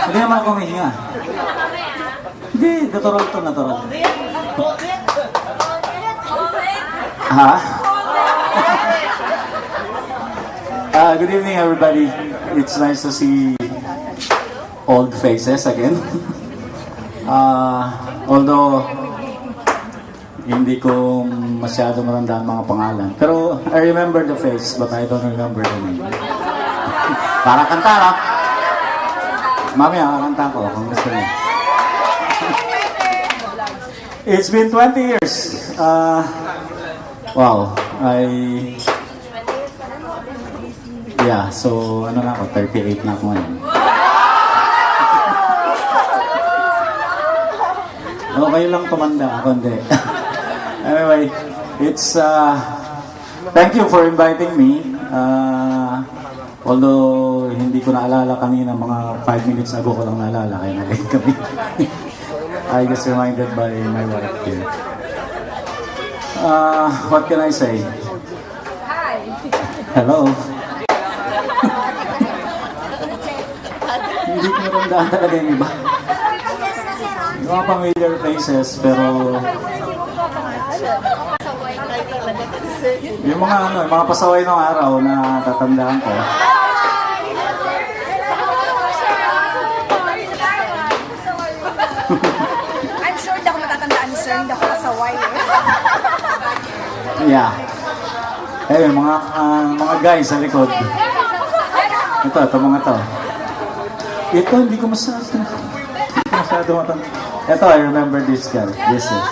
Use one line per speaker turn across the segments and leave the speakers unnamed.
Hindi naman ako mahinga. Hindi, natural. Ha? Good evening, everybody. It's nice to see old faces again. Although hindi ko masyado matandaan mga pangalan. Pero I remember the face, but I don't remember the name. Para kanta, no? Mamaya, kakanta ko kung gusto niyo. It's been 20 years. Wow. Yeah, so ano na ako, 38 na ako ngayon. Okay lang tumanda ako, hindi. Anyway, it's thank you for inviting me. Although hindi ko naalala kanina, mga 5 minutes ago ko lang naalala, kaya nag-late kami. I just reminded by my wife here. What can I say?
Hi!
Hello? Hindi ko matandaan talaga yung iba. Yung mga familiar faces, pero yung mga mga pasaway ng araw na tatandaan ko.
I'm sure hindi ako matatandaan ni Sir, hindi ako kasaway.
Yeah. Eh, mga guys sa likod. Ito mga to. Ito, hindi ko masyado matanda. Ito, I remember this guy. This is.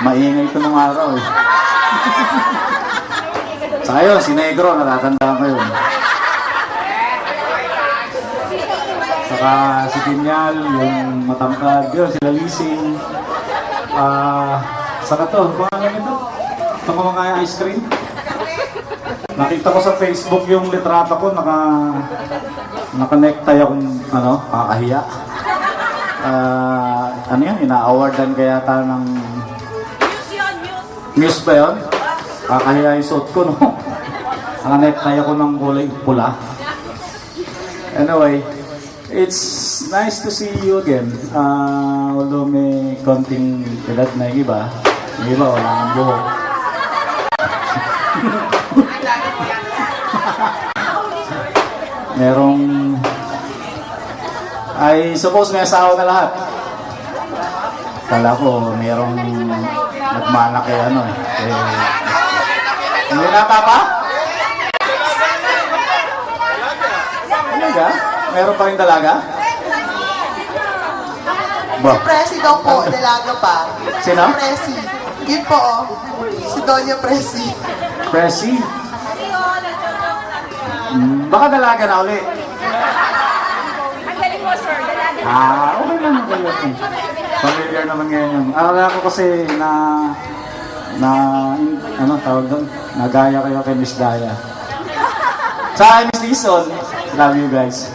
Maingay ito nung araw eh. Saka yun, si Negro, natatandaan ko yun. Saka si Pinyal, yung matangkad, yun, sila Lising. Saka to, pangalan nito? Ito kumakain ice cream. Nakita ko sa Facebook yung litrato ko, naka-necktie akong, kakahiya. Ano yan, ina-awardan kaya yata ng... News ba yun? Kakahiya yung suot ko, no? Naka-necktie ako ng kulay pula. Anyway, it's nice to see you again. Although may konting edad na yung iba. Yung iba, wala nang buhok. Merong... I suppose may asawa na lahat. Kala ko, merong nagmana kay Hindi nata pa? Talaga? Meron pa rin dalaga?
Si Presi daw po, dalaga pa.
Sino?
Presi. Yun po, oh. Si Doña Presi.
Presi? Baka dalaga na uli.
Ang galing mo, Sir. Dalaga.
Okay naman kayo. Familiar naman ngayon yun. Akala ko kasi tawag doon? Nagaya kayo kay Miss Daya. Sa Miss Dison, love you guys.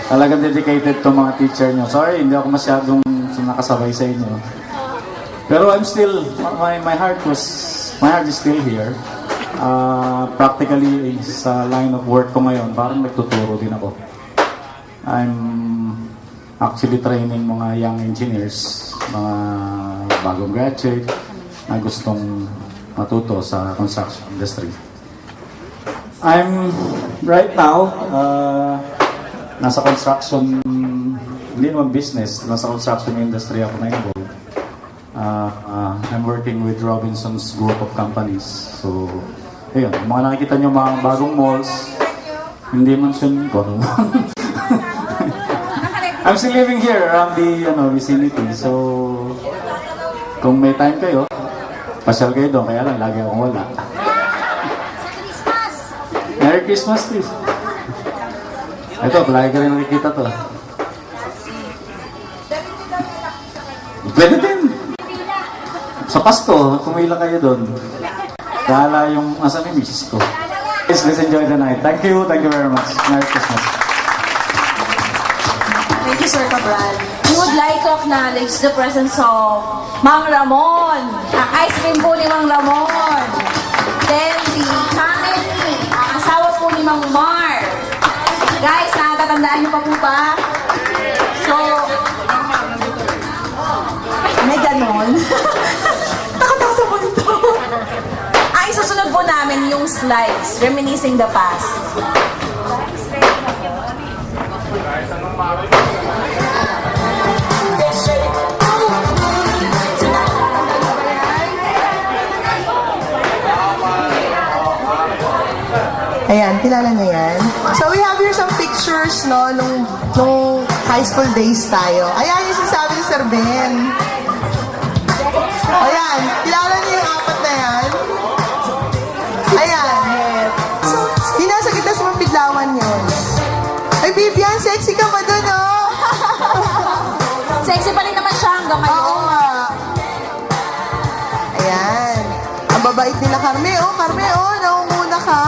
Talagang dedicated to mga teacher nyo. Sorry, hindi ako masyadong nakasabay sa inyo. Pero I'm still, my heart is still here. Practically sa line of work ko ngayon, parang nagtuturo din ako. I'm actually training mga young engineers, mga bagong graduate na gustong matuto sa construction industry. I'm right now nasa construction, hindi naman business, nasa construction industry ako na-involved. I'm working with Robinson's group of companies. So, ayun, mga nakikita nyo mga bagong malls, hindi man siya gano'n. I'm still living here around the vicinity. So, kung may time kayo, pasyal kayo doon. Kaya lang, lagi akong wala. Merry Christmas, Steve. Ito, lagi ka rin nakikita to. Pwede din. Sa Pasko, kumila kayo doon. Kala yung asa ni misis ko. Please, let's enjoy the night. Thank you very much. Merry Christmas.
Thank you, Sir Cabral.
We would like to acknowledge the presence of Mang Ramon. Ang ice cream po ni Mang Ramon. Then, si family, ang asawa po ni Mang Mar. Guys, nakatatandaan niyo pa po ba? So, may ganon. Nakatasa po nito. Ay, susunod po namin yung slides, Reminiscing the Past.
Ayan, kilala na yan. So we have here some pictures, no, nung high school days tayo. Ayan yung sinasabi ni Sir Ben. Ayan, kilala niyo yung apat na yan? Ayan. Yung nasa gitna sa mapidlawan yun. Ay, Vivian, sexy ka pa dun, oh.
Sexy pa rin naman siya hanggang
Oo
ngayon.
nga. Ayan. Ang babait nila, Carme, oh. Carme, oh, naunguna ka.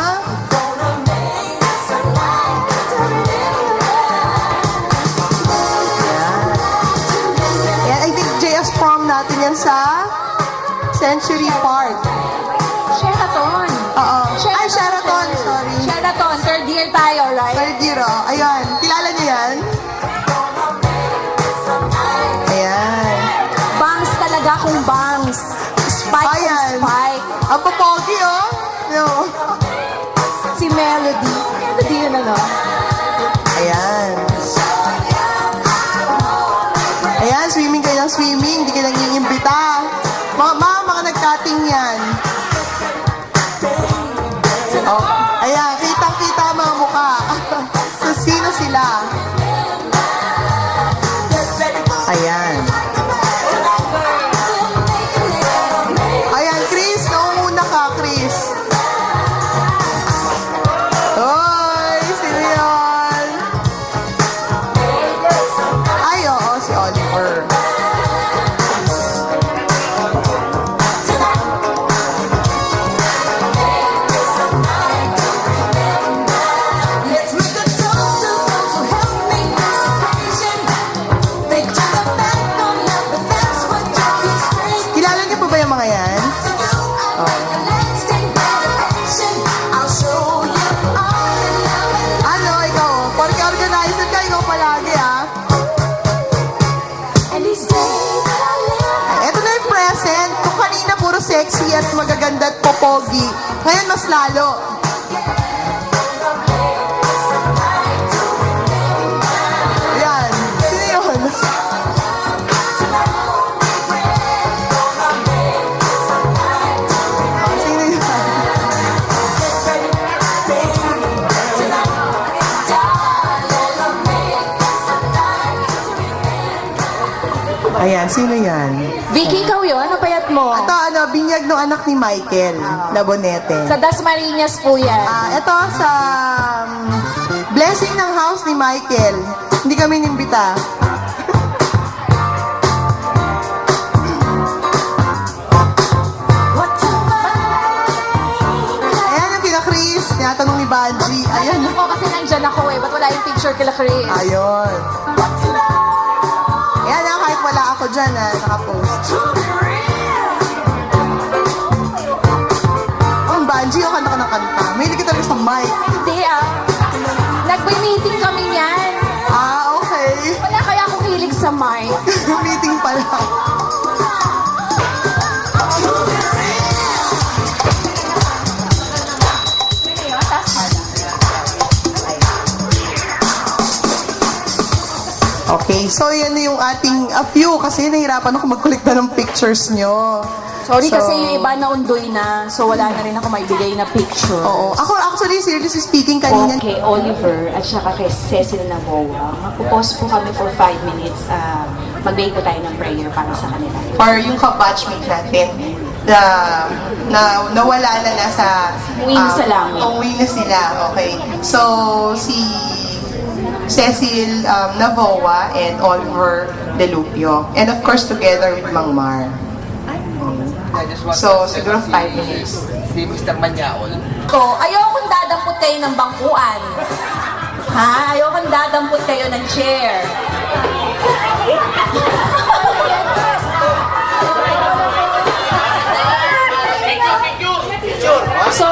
Ayan, I think JS prom natin yan sa Century Park.
Sheraton.
Oo. Ay, Sheraton, sorry.
Sheraton, third year tayo, right?
Third year, oh. Ayan. Kilala niyo yan? Ayan.
Bangs talaga kung bangs. Spike
Ayan.
kung spike.
Ang papogi, oh. No.
Si Melody. Melody yun ano?
Ayan. Ayan, swimming kayo ng swimming. Hindi kayo nang iimbita. Mga nagkating yan. Oh, ayan, kitang-kita ang mga mukha. So, sino sila? Ayan. Ayan, Chris. Naunguna ka, Chris. Hoy, sino yun? Ay, oo, si Oliver.
Let's make a toast to those who helped make this occasion. They took a back on love, but that's what you can scream
Kilala niyo po ba yung mga yan?
to do. Let's take meditation. I'll show you all the love and
Ano, ikaw? Porque organizer ka, ikaw palagi, ah.
and these days that I live.
Ay, eto na yung present. Kung kanina puro sexy at magaganda at popogi. Ngayon mas lalo. Ayan. Sino yun? Oh, sino yun? Ayan, sino yan?
Vicky, ikaw yun? Ano payat mo?
Ito, binyag ng anak ni Michael Labonete.
Sa Dasmariñas po yan.
Ito sa blessing ng house ni Michael. Hindi kami nimbita. Ayan yung kina Chris. Tinatanong ni Banji. Ayan.
Ayan ko kasi nandyan ako eh. Ba't wala yung picture kila Chris?
Ayun. Ayan na, kahit wala ako dyan, nakapost. Ang Banji, yung kanta ka ng kanta. May hindi ka talaga sa mic.
Hindi ah. Nagbe-meeting kami niyan.
Okay.
Wala kaya akong hilig sa mic.
Meeting pala. Okay, so yan na yung ating a few kasi nahirapan ako mag-collecta ng pictures nyo.
Sorry
So,
kasi yung iba na undoy na, so wala na rin ako maibigay na picture.
Oo. Ako actually, seriously speaking, kanina.
Kay Oliver at saka kay Cecil Navoa. Magpo-pause po kami for 5 minutes. Magbigay po tayo ng prayer para sa kanila.
Or yung ka-batchmate natin na nawala na nasa
Umuwi na sa langit.
Umuwi na sila, okay. So, si Cecil Navoa and Oliver Delupio. And of course, together with Mang Mar.
I just want
So,
to
siguro
si-
5 minutes.
Si Mr. Manyaol.
So, ayokong dadampot kayo ng bangkuan. Ha? Ayokong dadampot kayo ng chair. So,